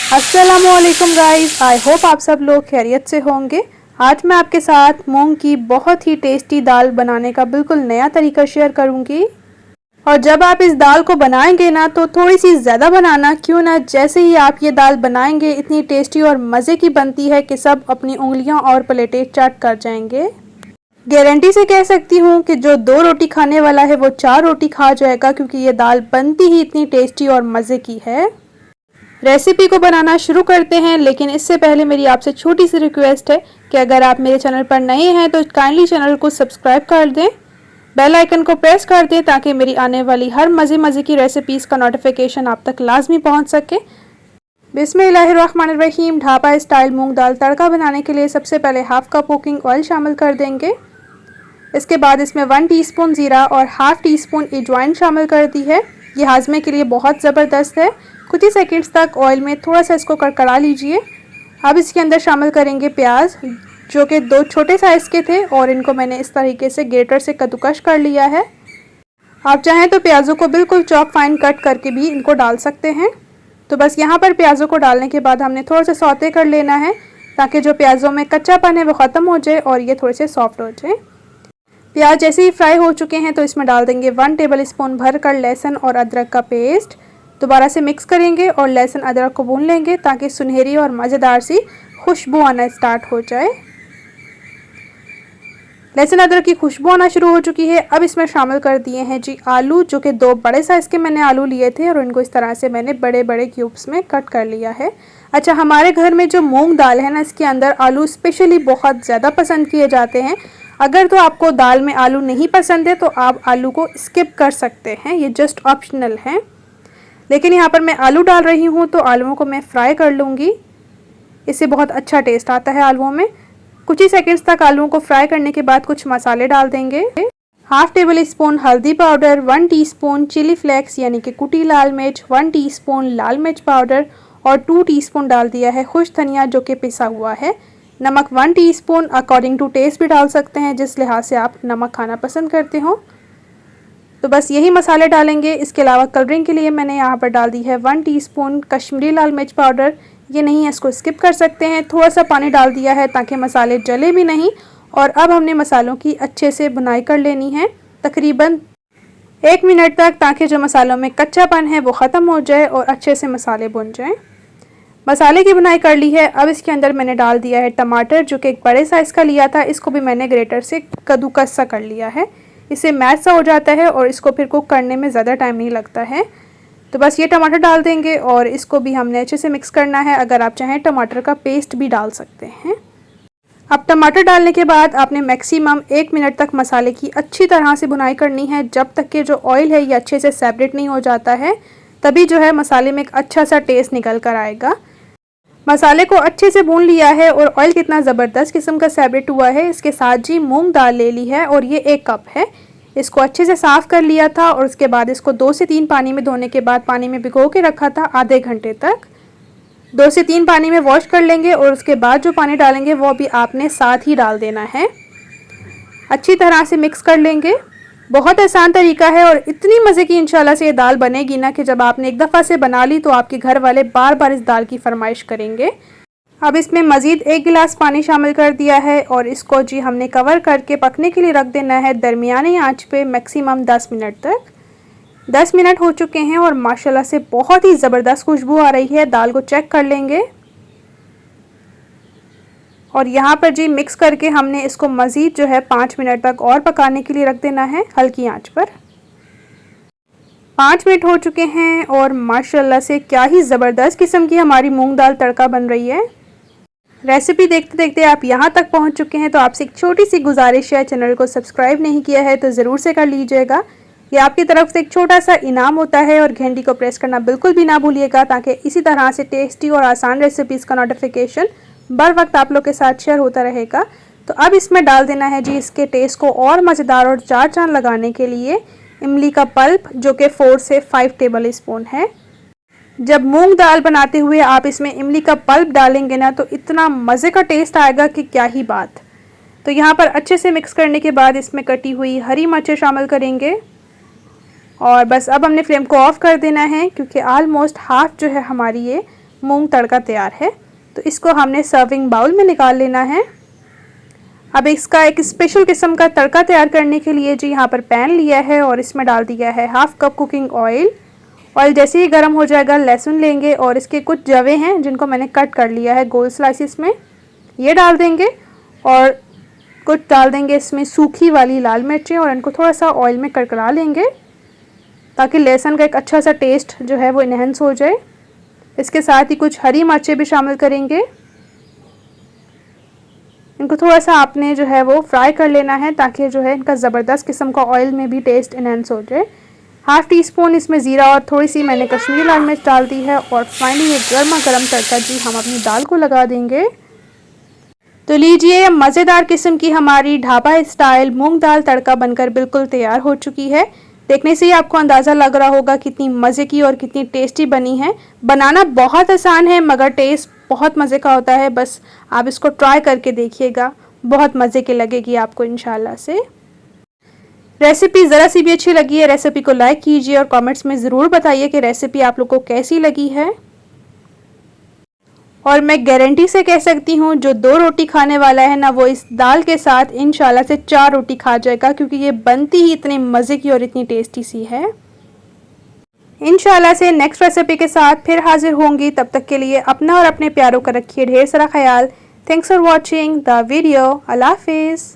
अस्सलामुअलैकुम guys, I hope आप सब लोग खैरियत से होंगे। आज मैं आपके साथ मूंग की बहुत ही टेस्टी दाल बनाने का बिल्कुल नया तरीका शेयर करूंगी। और जब आप इस दाल को बनाएंगे ना तो थोड़ी सी ज़्यादा बनाना, क्यों ना जैसे ही आप ये दाल बनाएंगे इतनी टेस्टी और मज़े की बनती है कि सब अपनी उंगलियां और प्लेटें चाट कर जाएंगे। गारंटी से कह सकती हूँ कि जो 2 रोटी खाने वाला है वो 4 रोटी खा जाएगा, क्योंकि ये दाल बनती ही इतनी टेस्टी और मज़े की है। रेसिपी को बनाना शुरू करते हैं, लेकिन इससे पहले मेरी आपसे छोटी सी रिक्वेस्ट है कि अगर आप मेरे चैनल पर नए हैं तो काइंडली चैनल को सब्सक्राइब कर दें, बेल आइकन को प्रेस कर दें ताकि मेरी आने वाली हर मज़े की रेसिपीज़ का नोटिफिकेशन आप तक लाजमी पहुंच सके। बिस्मिल्लाहिर्रहमानिर्रहीम। ढाबा स्टाइल मूंग दाल तड़का बनाने के लिए सबसे पहले हाफ कप कुकिंग ऑयल शामिल कर देंगे। इसके बाद इसमें 1 टीस्पून ज़ीरा और हाफ टी स्पून अजवाइन शामिल कर दी है। ये हाजमे के लिए बहुत ज़बरदस्त है। कुछ ही सेकंड्स तक ऑयल में थोड़ा सा इसको कड़कड़ा लीजिए। अब इसके अंदर शामिल करेंगे प्याज, जो कि 2 छोटे साइज़ के थे और इनको मैंने इस तरीके से ग्रेटर से कद्दूकश कर लिया है। आप चाहें तो प्याज़ों को बिल्कुल चॉप फाइन कट करके भी इनको डाल सकते हैं। तो बस यहाँ पर प्याज़ों को डालने के बाद हमने थोड़ा सा सौते कर लेना है ताकि जो प्याज़ों में कच्चापन है वो ख़त्म हो जाए और ये थोड़े से सॉफ्ट हो जाए। प्याज जैसे ही फ्राई हो चुके हैं तो इसमें डाल देंगे 1 टेबल स्पून भर कर लहसुन और अदरक का पेस्ट। दोबारा से मिक्स करेंगे और लहसुन अदरक को भून लेंगे ताकि सुनहरी और मज़ेदार सी खुशबू आना स्टार्ट हो जाए। लहसुन अदरक की खुशबू आना शुरू हो चुकी है। अब इसमें शामिल कर दिए हैं जी आलू, जो कि 2 बड़े साइज़ के मैंने आलू लिए थे और इनको इस तरह से मैंने बड़े बड़े क्यूब्स में कट कर लिया है। अच्छा, हमारे घर में जो मूंग दाल है ना, इसके अंदर आलू स्पेशली बहुत ज़्यादा पसंद किए जाते हैं। अगर तो आपको दाल में आलू नहीं पसंद है तो आप आलू को स्किप कर सकते हैं, ये जस्ट ऑप्शनल है। लेकिन यहाँ पर मैं आलू डाल रही हूँ तो आलूओं को मैं फ्राई कर लूँगी, इससे बहुत अच्छा टेस्ट आता है आलूओं में। कुछ ही सेकंड्स तक आलूओं को फ्राई करने के बाद कुछ मसाले डाल देंगे। हाफ टेबल स्पून हल्दी पाउडर, 1 टीस्पून चिली फ्लेक्स यानी कि कुटी लाल मिर्च, 1 टीस्पून लाल मिर्च पाउडर और 2 टीस्पून डाल दिया है खुश धनिया जो कि पिसा हुआ है। नमक 1 टीस्पून, अकॉर्डिंग टू टेस्ट भी डाल सकते हैं जिस लिहाज से आप नमक खाना पसंद करते हो। तो बस यही मसाले डालेंगे। इसके अलावा कलरिंग के लिए मैंने यहाँ पर डाल दी है 1 टीस्पून कश्मीरी लाल मिर्च पाउडर। ये नहीं है, इसको स्किप कर सकते हैं। थोड़ा सा पानी डाल दिया है ताकि मसाले जले भी नहीं। और अब हमने मसालों की अच्छे से भुनाई कर लेनी है, तकरीबन 1 मिनट तक, ताकि जो मसालों में कच्चापन है वो ख़त्म हो जाए और अच्छे से मसाले भुन जाएँ। मसाले की बुनाई कर ली है। अब इसके अंदर मैंने डाल दिया है टमाटर, जो कि एक बड़े साइज़ का लिया था। इसको भी मैंने ग्रेटर से कद्दूकस सा कर लिया है, इससे मैश सा हो जाता है और इसको फिर कुक करने में ज़्यादा टाइम नहीं लगता है। तो बस ये टमाटर डाल देंगे और इसको भी हमने अच्छे से मिक्स करना है। अगर आप चाहें टमाटर का पेस्ट भी डाल सकते हैं। अब टमाटर डालने के बाद आपने मैक्सिमम 1 मिनट तक मसाले की अच्छी तरह से बुनाई करनी है, जब तक कि जो ऑयल है ये अच्छे से सेपरेट नहीं हो जाता है। तभी जो है मसाले में एक अच्छा सा टेस्ट निकल कर आएगा। मसाले को अच्छे से भून लिया है और ऑयल कितना ज़बरदस्त किस्म का सेपरेट हुआ है। इसके साथ जी मूंग दाल ले ली है और ये 1 कप है। इसको अच्छे से साफ़ कर लिया था और उसके बाद इसको 2 से 3 पानी में धोने के बाद पानी में भिगो के रखा था आधे घंटे तक। 2 से 3 पानी में वॉश कर लेंगे और उसके बाद जो पानी डालेंगे वो भी आपने साथ ही डाल देना है। अच्छी तरह से मिक्स कर लेंगे। बहुत आसान तरीका है और इतनी मज़े की इंशाल्लाह से ये दाल बनेगी ना कि जब आपने एक दफ़ा से बना ली तो आपके घर वाले बार बार इस दाल की फरमाइश करेंगे। अब इसमें मज़ीद 1 गिलास पानी शामिल कर दिया है और इसको जी हमने कवर करके पकने के लिए रख देना है दरमियानी आंच पे मैक्सिमम 10 मिनट तक। 10 मिनट हो चुके हैं और माशाल्लाह से बहुत ही ज़बरदस्त खुशबू आ रही है। दाल को चेक कर लेंगे और यहाँ पर जी मिक्स करके हमने इसको मज़ीद जो है 5 मिनट तक और पकाने के लिए रख देना है हल्की आंच पर। 5 मिनट हो चुके हैं और माशाल्लाह से क्या ही ज़बरदस्त किस्म की हमारी मूंग दाल तड़का बन रही है। रेसिपी देखते देखते आप यहाँ तक पहुँच चुके हैं तो आपसे एक छोटी सी गुजारिश है, चैनल को सब्सक्राइब नहीं किया है तो ज़रूर से कर लीजिएगा। ये आपकी तरफ से एक छोटा सा इनाम होता है और घंटी को प्रेस करना बिल्कुल भी ना भूलिएगा, ताकि इसी तरह से टेस्टी और आसान रेसिपीज़ का नोटिफिकेशन बर वक्त आप लोग के साथ शेयर होता रहेगा। तो अब इसमें डाल देना है जी इसके टेस्ट को और मज़ेदार और चार चांद लगाने के लिए इमली का पल्प, जो कि 4 से 5 टेबल स्पून है। जब मूंग दाल बनाते हुए आप इसमें इमली का पल्प डालेंगे ना तो इतना मज़े का टेस्ट आएगा कि क्या ही बात। तो यहाँ पर अच्छे से मिक्स करने के बाद इसमें कटी हुई हरी मिर्चें शामिल करेंगे और बस अब हमने फ्लेम को ऑफ़ कर देना है, क्योंकि आलमोस्ट हाफ जो है हमारी ये मूंग तड़का तैयार है। तो इसको हमने सर्विंग बाउल में निकाल लेना है। अब इसका एक स्पेशल किस्म का तड़का तैयार करने के लिए जी यहाँ पर पैन लिया है और इसमें डाल दिया है 1/2 कप कुकिंग ऑयल। ऑयल जैसे ही गर्म हो जाएगा लहसुन लेंगे और इसके कुछ जवे हैं जिनको मैंने कट कर लिया है गोल स्लाइसिस में, ये डाल देंगे। और कुछ डाल देंगे इसमें सूखी वाली लाल मिर्चें और इनको थोड़ा सा ऑयल में कड़कड़ा लेंगे ताकि लहसुन का एक अच्छा सा टेस्ट जो है वो इन्हेंस हो जाए। इसके साथ ही कुछ हरी मिर्चें भी शामिल करेंगे। इनको थोड़ा सा आपने जो है वो फ्राई कर लेना है ताकि जो है इनका ज़बरदस्त किस्म का ऑयल में भी टेस्ट इन्हेंस हो जाए। 1/2 टीस्पून इसमें ज़ीरा और थोड़ी सी मैंने कश्मीरी लाल मिर्च डाल दी है। और फाइनली ये गर्मा गर्म तड़का जी हम अपनी दाल को लगा देंगे। तो लीजिए, मज़ेदार किस्म की हमारी ढाबा स्टाइल मूंग दाल तड़का बनकर बिल्कुल तैयार हो चुकी है। देखने से ही आपको अंदाज़ा लग रहा होगा कितनी मज़े की और कितनी टेस्टी बनी है। बनाना बहुत आसान है मगर टेस्ट बहुत मज़े का होता है। बस आप इसको ट्राई करके देखिएगा, बहुत मज़े की लगेगी आपको इंशाल्लाह से। रेसिपी ज़रा सी भी अच्छी लगी है, रेसिपी को लाइक कीजिए और कमेंट्स में ज़रूर बताइए कि रेसिपी आप लोग को कैसी लगी है। और मैं गारंटी से कह सकती हूँ जो 2 रोटी खाने वाला है ना, वो इस दाल के साथ इंशाल्लाह से 4 रोटी खा जाएगा, क्योंकि ये बनती ही इतने मज़े की और इतनी टेस्टी सी है। इंशाल्लाह से नेक्स्ट रेसिपी के साथ फिर हाजिर होंगी। तब तक के लिए अपना और अपने प्यारों का रखिए ढेर सारा ख्याल। Thanks for watching the video. अल्लाह हाफिज़।